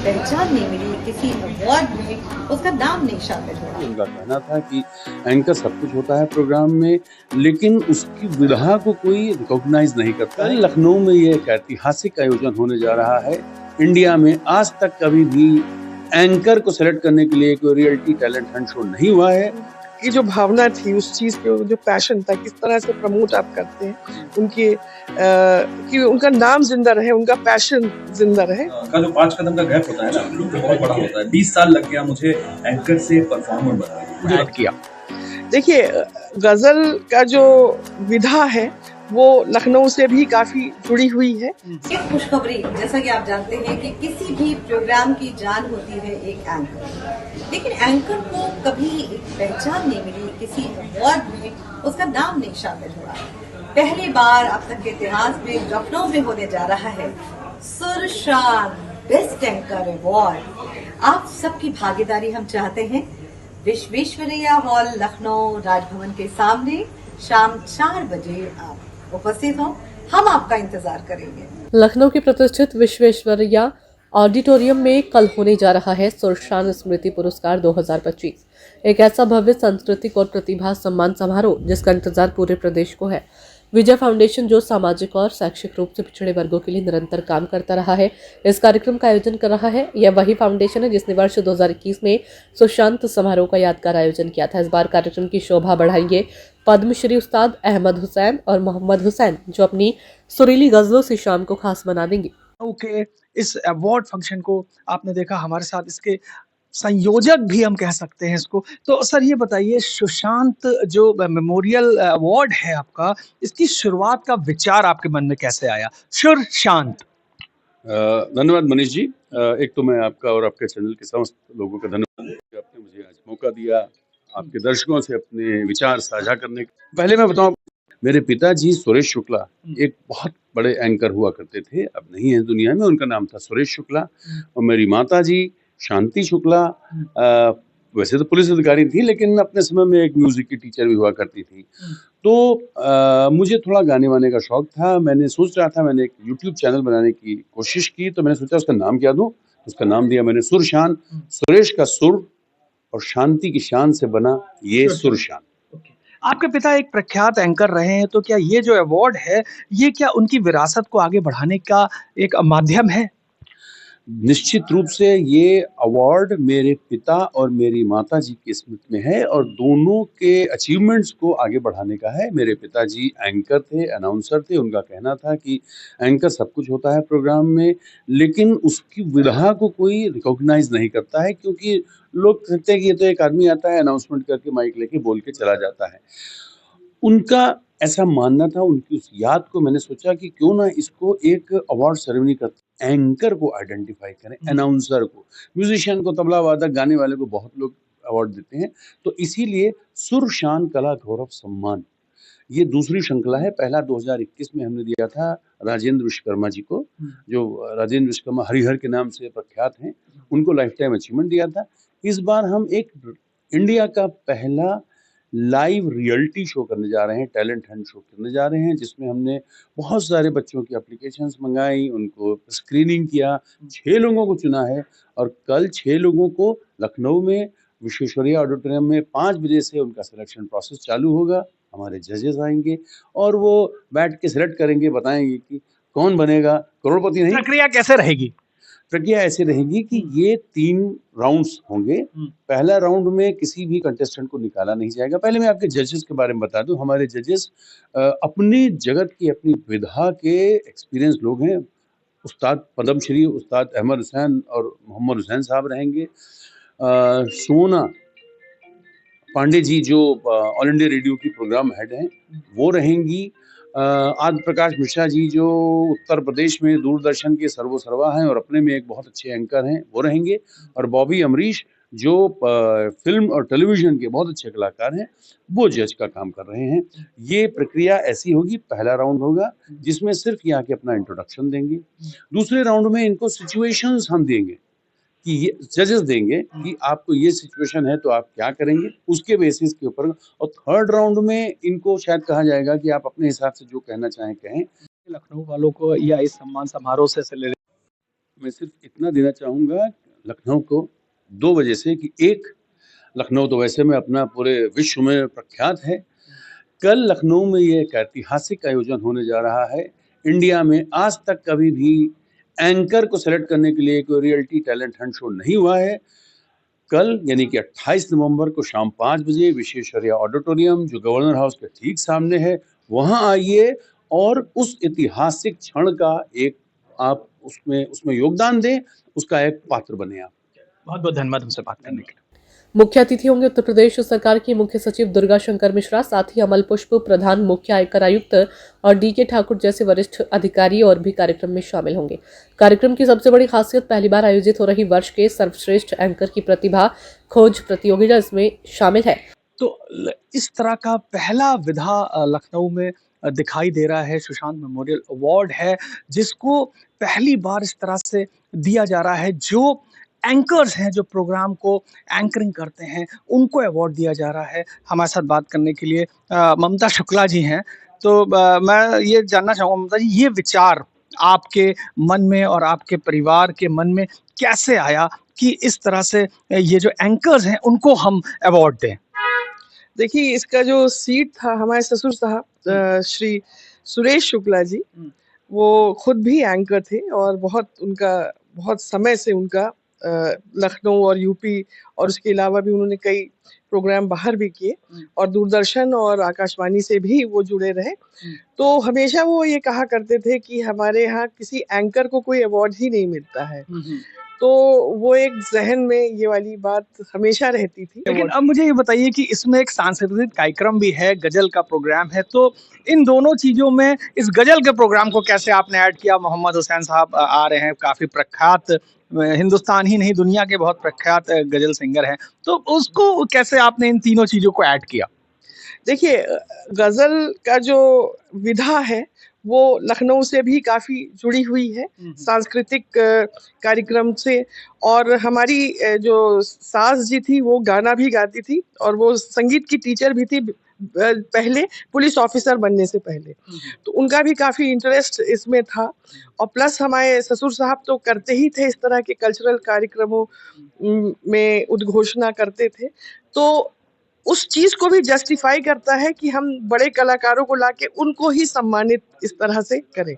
पहचान नहीं मिली, किसी अवार्ड में उसका नाम नहीं शामिल हुआ। उनका कहना था कि एंकर सब कुछ होता है प्रोग्राम में, लेकिन उसकी विधा को कोई रिकॉग्नाइज नहीं करता है। लखनऊ में ये एक ऐतिहासिक आयोजन होने जा रहा है। इंडिया में आज तक कभी भी एंकर को सेलेक्ट करने के लिए कोई रियलिटी टैलेंट हंट शो नहीं हुआ है। की जो भावना थी उस चीज के, जो पैशन था, किस तरह से प्रमोट आप करते हैं उनके कि उनका नाम जिंदा रहे, उनका पैशन जिंदा रहे। का जो 5 कदम का गैप होता है ना, वो बहुत बड़ा होता है। 20 साल लग गया मुझे एंकर से परफॉर्मर बनने किया। देखिए, गजल का जो विधा है वो लखनऊ से भी काफी जुड़ी हुई है। एक खुशखबरी, जैसा कि आप जानते हैं कि किसी भी प्रोग्राम की जान होती है एक एंकर, लेकिन एंकर को कभी एक पहचान नहीं मिली, किसी अवार्ड में उसका नाम नहीं शामिल हुआ। पहली बार अब तक के इतिहास में लखनऊ में होने जा रहा है सुरशान बेस्ट एंकर अवार्ड। आप सबकी भागीदारी हम चाहते हैं। विश्वेश्वरैया हॉल लखनऊ राजभवन के सामने शाम 4 बजे आप उपस्थित हो, हम आपका इंतजार करेंगे। लखनऊ के प्रतिष्ठित विश्वेश्वरैया ऑडिटोरियम में कल होने जा रहा है सुरशान स्मृति पुरस्कार 2025, एक ऐसा भव्य सांस्कृतिक और प्रतिभा सम्मान समारोह जिसका इंतजार पूरे प्रदेश को है। विजय फाउंडेशन, जो सामाजिक और शैक्षिक रूप से पिछड़े वर्गों के लिए निरंतर काम करता रहा है, इस कार्यक्रम का आयोजन कर रहा है। यह वही फाउंडेशन है जिसने वर्ष 2021 में सुशांत समारोह का यादगार आयोजन किया था। इस बार कार्यक्रम की शोभा बढ़ाएंगे पद्मश्री उस्ताद अहमद हुसैन और मोहम्मद हुसैन, जो अपनी सुरीली गजलों से शाम को खास बना देंगे। ओके, इस अवार्ड फंक्शन को आपने देखा, हमारे साथ इसके संयोजक भी हम कह सकते हैं इसको। तो सर ये बताइए, सुशांत जो मेमोरियल अवार्ड है आपका, इसकी शुरुआत का विचार आपके मन में कैसे आया? सुशांत। धन्यवाद मनीष जी। एक तो मैं आपका और आपके चैनल के समस्त लोगों का धन्यवाद कि आपने मुझे आज मौका दिया आपके दर्शकों से अपने विचार साझा करने का। पहले मैं बताऊं, मेरे पिताजी सुरेश शुक्ला एक बहुत बड़े एंकर हुआ करते थे, अब नहीं है दुनिया में। उनका नाम था सुरेश शुक्ला। और मेरी माता जी शांति शुक्ला वैसे तो पुलिस अधिकारी थी, लेकिन अपने समय में एक म्यूजिक की टीचर भी हुआ करती थी। तो मुझे थोड़ा गाने वाने का शौक था। मैंने सोच रहा था, मैंने एक यूट्यूब चैनल बनाने की कोशिश की, तो मैंने सोचा उसका नाम क्या दूं। उसका नाम दिया मैंने सुरशान। सुरेश का सुर और शांति की शान से बना ये सुरशान। आपके पिता एक प्रख्यात एंकर रहे हैं, तो क्या ये जो अवार्ड है, ये क्या उनकी विरासत को आगे बढ़ाने का एक माध्यम है? निश्चित रूप से ये अवार्ड मेरे पिता और मेरी माता जी की स्मृति में है और दोनों के अचीवमेंट्स को आगे बढ़ाने का है। मेरे पिताजी एंकर थे, अनाउंसर थे। उनका कहना था कि एंकर सब कुछ होता है प्रोग्राम में, लेकिन उसकी विधा को कोई रिकॉग्नाइज नहीं करता है, क्योंकि लोग कहते हैं कि ये तो एक आदमी आता है, अनाउंसमेंट करके माइक लेके बोल के चला जाता है। उनका ऐसा मानना था। उनकी उस याद को मैंने सोचा कि क्यों ना इसको एक अवार्ड सेरेमनी करते, एंकर को आइडेंटिफाई करें, अनाउंसर को, म्यूजिशियन को, तबला वादक, गाने वाले को बहुत लोग अवार्ड देते हैं। तो इसीलिए सुर शान कला गौरव सम्मान, ये दूसरी श्रृंखला है। पहला 2021 में हमने दिया था राजेंद्र विश्वकर्मा जी को, जो राजेंद्र विश्वकर्मा हरिहर के नाम से प्रख्यात हैं, उनको लाइफ टाइम अचीवमेंट दिया था। इस बार हम एक इंडिया का पहला लाइव रियलिटी शो करने जा रहे हैं, टैलेंट हंट शो करने जा रहे हैं, जिसमें हमने बहुत सारे बच्चों की एप्लीकेशंस मंगाई, उनको स्क्रीनिंग किया, 6 लोगों को चुना है और कल 6 लोगों को लखनऊ में विश्वेश्वरैया ऑडिटोरियम में 5 बजे से उनका सिलेक्शन प्रोसेस चालू होगा। हमारे जजेस आएंगे और वो बैठ के सिलेक्ट करेंगे, बताएंगे कि कौन बनेगा करोड़पति। नहीं, प्रक्रिया कैसे रहेगी? प्रक्रिया ऐसे रहेगी कि ये 3 राउंड्स होंगे। पहला राउंड में किसी भी कंटेस्टेंट को निकाला नहीं जाएगा। पहले मैं आपके जजेस के बारे में बता दूं। हमारे जजेस अपनी जगत की, अपनी विधा के एक्सपीरियंस लोग हैं। उस्ताद पद्मश्री उस्ताद अहमद हुसैन और मोहम्मद हुसैन साहब रहेंगे। सोना पांडे जी, जो ऑल इंडिया रेडियो की प्रोग्राम हेड हैं, वो रहेंगी। आदि प्रकाश मिश्रा जी, जो उत्तर प्रदेश में दूरदर्शन के सर्वसर्वा हैं और अपने में एक बहुत अच्छे एंकर हैं, वो रहेंगे। और बॉबी अमरीश, जो फिल्म और टेलीविजन के बहुत अच्छे कलाकार हैं, वो जज का काम कर रहे हैं। ये प्रक्रिया ऐसी होगी। पहला राउंड होगा जिसमें सिर्फ ये आके अपना इंट्रोडक्शन देंगे। दूसरे राउंड में इनको सिचुएशंस हम देंगे कि ये जजेस देंगे कि आपको ये सिचुएशन है तो आप क्या करेंगे, उसके बेसिस के ऊपर। और थर्ड राउंड में इनको शायद कहा जाएगा कि आप अपने हिसाब से जो कहना चाहें कहें। लखनऊ वालों को या इस सम्मान समारोह से मैं सिर्फ इतना देना चाहूँगा लखनऊ को 2 वजह से कि एक, लखनऊ तो वैसे में अपना पूरे विश्व में प्रख्यात है। कल लखनऊ में ये एक ऐतिहासिक आयोजन होने जा रहा है। इंडिया में आज तक कभी भी एंकर को सेलेक्ट करने के लिए कोई रियलिटी टैलेंट हंट शो नहीं हुआ है। कल यानी कि 28 नवंबर को शाम 5 बजे विश्वेश्वरैया ऑडिटोरियम जो गवर्नर हाउस के ठीक सामने है, वहाँ आइए और उस ऐतिहासिक क्षण का एक आप उसमें योगदान दें, उसका एक पात्र बने आप। बहुत बहुत धन्यवाद हमसे बात करने के लिए। मुख्य अतिथि होंगे उत्तर प्रदेश सरकार की मुख्य सचिव दुर्गा शंकर मिश्रा, साथ ही अमल पुष्प, प्रधान मुख्य आयकर आयुक्त और डीके ठाकुर जैसे वरिष्ठ अधिकारी और भी कार्यक्रम में शामिल होंगे। कार्यक्रम की सबसे बड़ी खासियत पहली बार आयोजित हो रही वर्ष के सर्वश्रेष्ठ एंकर की प्रतिभा खोज प्रतियोगिता इसमें शामिल है। तो इस तरह का पहला विधा लखनऊ में दिखाई दे रहा है। सुशांत मेमोरियल अवार्ड है जिसको पहली बार इस तरह से दिया जा रहा है। जो एंकर्स हैं, जो प्रोग्राम को एंकरिंग करते हैं, उनको अवार्ड दिया जा रहा है। हमारे साथ बात करने के लिए ममता शुक्ला जी हैं। तो मैं ये जानना चाहूँगा ममता जी, ये विचार आपके मन में और आपके परिवार के मन में कैसे आया कि इस तरह से ये जो एंकर्स हैं उनको हम अवार्ड दें? देखिए, इसका जो सीड था, हमारे ससुर साहब श्री सुरेश शुक्ला जी, वो खुद भी एंकर थे और बहुत समय से उनका लखनऊ और यूपी और उसके अलावा भी उन्होंने कई प्रोग्राम बाहर भी किए और दूरदर्शन और आकाशवाणी से भी वो जुड़े रहे। तो हमेशा वो ये कहा करते थे कि हमारे यहाँ किसी एंकर को कोई अवार्ड ही नहीं मिलता है। तो वो एक ज़हन में ये वाली बात हमेशा रहती थी। लेकिन अब मुझे ये बताइए कि इसमें एक सांस्कृतिक कार्यक्रम भी है, गज़ल का प्रोग्राम है, तो इन दोनों चीज़ों में इस गज़ल के प्रोग्राम को कैसे आपने ऐड किया? मोहम्मद हुसैन साहब आ रहे हैं, काफ़ी प्रख्यात, हिंदुस्तान ही नहीं दुनिया के बहुत प्रख्यात गज़ल सिंगर हैं, तो उसको कैसे आपने इन तीनों चीज़ों को ऐड किया? देखिए, गज़ल का जो विधा है वो लखनऊ से भी काफ़ी जुड़ी हुई है, सांस्कृतिक कार्यक्रम से। और हमारी जो सास जी थी वो गाना भी गाती थी और वो संगीत की टीचर भी थी पहले, पुलिस ऑफिसर बनने से पहले। तो उनका भी काफ़ी इंटरेस्ट इसमें था और प्लस हमारे ससुर साहब तो करते ही थे, इस तरह के कल्चरल कार्यक्रमों में उद्घोषणा करते थे। तो उस चीज़ को भी जस्टिफाई करता है कि हम बड़े कलाकारों को लाके उनको ही सम्मानित इस तरह से करें।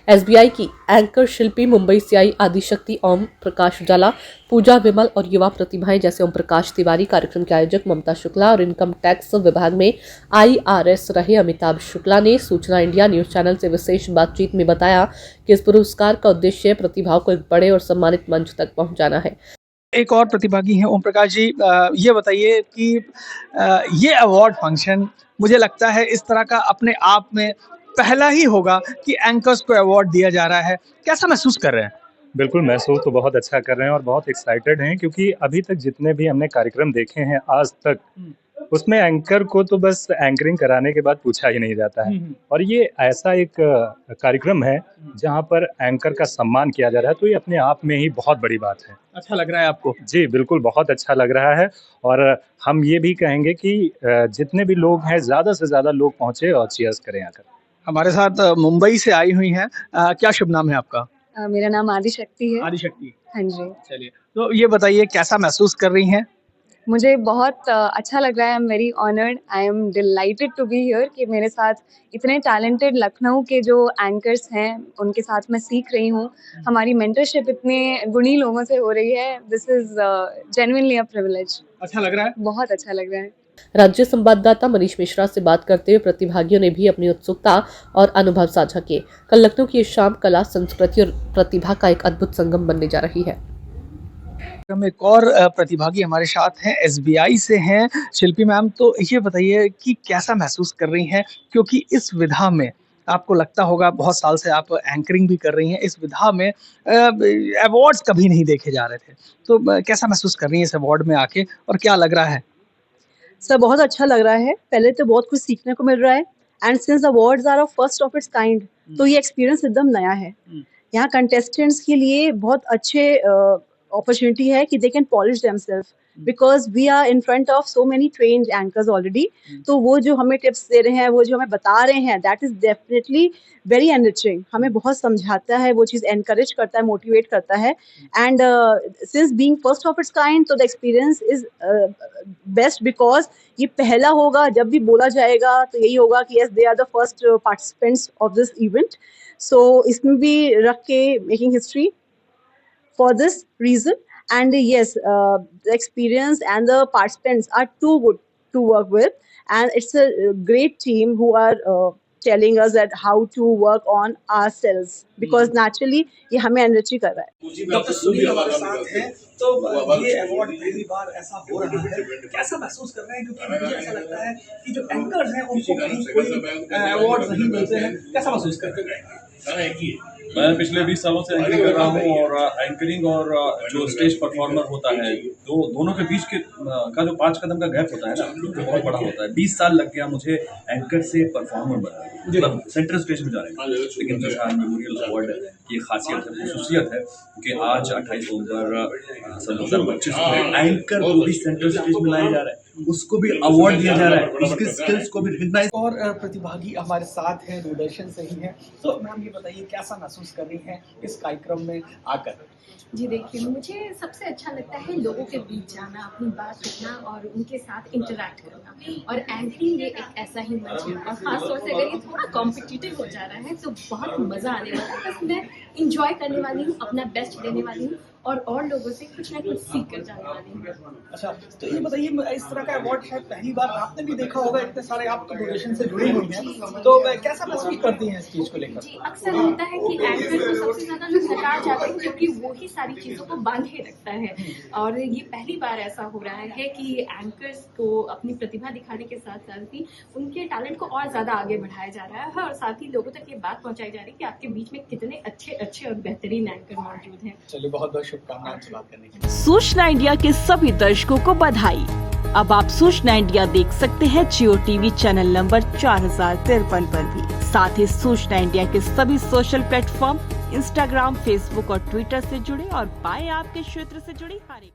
एसबीआई की एंकर शिल्पी, मुंबई से आई आदिशक्ति ओम प्रकाश उजाला, पूजा विमल और युवा प्रतिभाएं जैसे ओम प्रकाश तिवारी, कार्यक्रम के आयोजक ममता शुक्ला और इनकम टैक्स विभाग में IRS रहे अमिताभ शुक्ला ने सूचना इंडिया न्यूज चैनल से विशेष बातचीत में बताया कि इस पुरस्कार का उद्देश्य प्रतिभाओं को एक बड़े और सम्मानित मंच तक पहुंचाना है। एक और प्रतिभागी हैं ओम प्रकाश जी, ये बताइए कि ये अवार्ड फंक्शन मुझे लगता है इस तरह का अपने आप में पहला ही होगा कि एंकर्स को अवार्ड दिया जा रहा है। कैसा महसूस कर रहे हैं? बिल्कुल, महसूस तो बहुत अच्छा कर रहे हैं और बहुत एक्साइटेड हैं क्योंकि अभी तक जितने भी हमने कार्यक्रम देखे हैं आज तक, उसमें एंकर को तो बस एंकरिंग कराने के बाद पूछा ही नहीं जाता है। और ये ऐसा एक कार्यक्रम है जहाँ पर एंकर का सम्मान किया जा रहा है, तो ये अपने आप में ही बहुत बड़ी बात है। अच्छा लग रहा है आपको? जी, बिल्कुल बहुत अच्छा लग रहा है और हम ये भी कहेंगे कि जितने भी लोग हैं ज़्यादा से ज़्यादा लोग पहुँचे और चीयर्स करें आकर। हमारे साथ मुंबई से आई हुई हैं, क्या शुभ नाम है आपका? मेरा नाम आदिशक्ति है। आदिशक्ति। हाँ जी। चलिए, तो ये बताइए कैसा महसूस कर रही हैं? मुझे बहुत अच्छा लग रहा है। I am very honoured, I am delighted to be here कि मेरे साथ इतने टैलेंटेड लखनऊ के जो एंकर्स हैं उनके साथ मैं सीख रही हूँ। हमारी मेंटरशिप इतने गुणी लोगों से हो रही है। This is genuinely a privilege. अच्छा लग रहा है? बहुत अच्छा लग रहा है। राज्य संवाददाता मनीष मिश्रा से बात करते हुए प्रतिभागियों ने भी अपनी उत्सुकता और अनुभव साझा किए। कल लखनऊ की ये शाम कला, संस्कृति और प्रतिभा का एक अद्भुत संगम बनने जा रही है। हम एक और प्रतिभागी हमारे साथ हैं, SBI से हैं शिल्पी मैम। तो ये बताइए कि कैसा महसूस कर रही हैं, क्योंकि इस विधा में आपको लगता होगा बहुत साल से आप एंकरिंग भी कर रही हैं, इस विधा में अवार्ड्स कभी नहीं देखे जा रहे थे, तो कैसा महसूस कर रही हैं इस अवार्ड में आके और क्या लग रहा है? सर, बहुत अच्छा लग रहा है। पहले तो बहुत कुछ सीखने को मिल रहा है and since awards are first of its kind, तो ये एक्सपीरियंस एकदम नया है। यहाँ कंटेस्टेंट्स के लिए बहुत अच्छे अपॉर्चुनिटी है कि they can polish themselves because we are in front of so many trained anchors already. तो वो जो हमें टिप्स दे रहे हैं, वो जो हमें बता रहे हैं, that is definitely very enriching. हमें बहुत समझाता है, वो चीज़ encourage करता है, motivate करता है. And since being first of its kind, तो the experience is best because ये पहला होगा. जब भी बोला जाएगा तो यही होगा कि yes, they are the first participants of this event. So इसमें भी रख के making history for this reason. And yes, the experience and the participants are too good to work with, and it's a great team who are telling us that how to work on ourselves, because naturally ये हमें enrich कर रहा है. Doctor Sunil हमारे साथ हैं. तो ये अवार्ड पहली बार ऐसा हो रहा है, कैसा महसूस कर रहे हैं? क्योंकि मुझे ऐसा लगता है कि जो एंकर्स हैं उनको कहीं कोई अवार्ड नहीं मिलते हैं. कैसा महसूस करते हैं? मैं पिछले 20 सालों से एंकरिंग कर रहा हूँ और एंकरिंग और जो स्टेज परफॉर्मर होता है दोनों के बीच के का जो 5 कदम का गैप होता है ना, वो बहुत बड़ा होता है. 20 साल लग गया मुझे एंकर से परफॉर्मर बनने, मतलब सेंट्रल स्टेज में जाने का. लेकिन सुशांत मेमोरियल अवार्ड की खासियत है, खसूसियत है कि आज 28 नवंबर सन 2025 में एंकर को भी सेंट्रल स्टेज में लाया जा रहा है, उसको भी अवार्ड दिया जा रहा है, उसके स्किल्स को भी रिकॉग्नाइज. और प्रतिभागी हमारे साथ हैं, दूरदर्शन से ही हैं. तो मैम ये बताइए कैसा महसूस कर रही हैं इस कार्यक्रम में आकर? जी देखिए, मुझे सबसे अच्छा लगता है लोगों के बीच जाना, अपनी बात रखना और उनके साथ इंटरैक्ट करना. और एंकरिंग ये एक ऐसा ही मंच है, और खासतौर से अगर ये थोड़ा कॉम्पिटिटिव हो जा रहा है तो बहुत मज़ा आने वाला है. बस मैं इंजॉय करने वाली हूँ, अपना बेस्ट देने वाली हूँ और लोगों से कुछ ना कुछ सीख कर जाने वाली हूँ. अच्छा, तो ये बताइए इस तरह का अवार्ड है पहली बार, आपने भी देखा होगा, इतने सारे आप तो दूरदर्शन से जुड़ी हुई हैं, तो कैसा महसूस करती हैं इस चीज़ को लेकर? जी, अक्सर होता है कि एंकर को सबसे ज़्यादा लोग नकार जाते हैं, जबकि वो ही सारी चीज़ों को बांधे रखता है. और ये पहली बार ऐसा हो रहा है कि एंकर्स को अपनी प्रतिभा दिखाने के साथ साथ ही उनके टैलेंट को और ज़्यादा आगे बढ़ाया जा रहा है, और साथ ही लोगों तक ये बात पहुँचाई जा रही है कि आपके बीच में कितने अच्छे और बेहतरीन एंकर मौजूद हैं. चलिए, बहुत बहुत शुभकामनाएं बात करने के लिए. सूचना इंडिया के सभी दर्शकों को बधाई. अब आप सूचना इंडिया देख सकते हैं जियो टीवी चैनल नंबर 4053 पर भी. साथ ही सूचना इंडिया के सभी सोशल प्लेटफॉर्म इंस्टाग्राम, फेसबुक और ट्विटर से जुड़े और पाएं आपके क्षेत्र से जुड़ी हर एक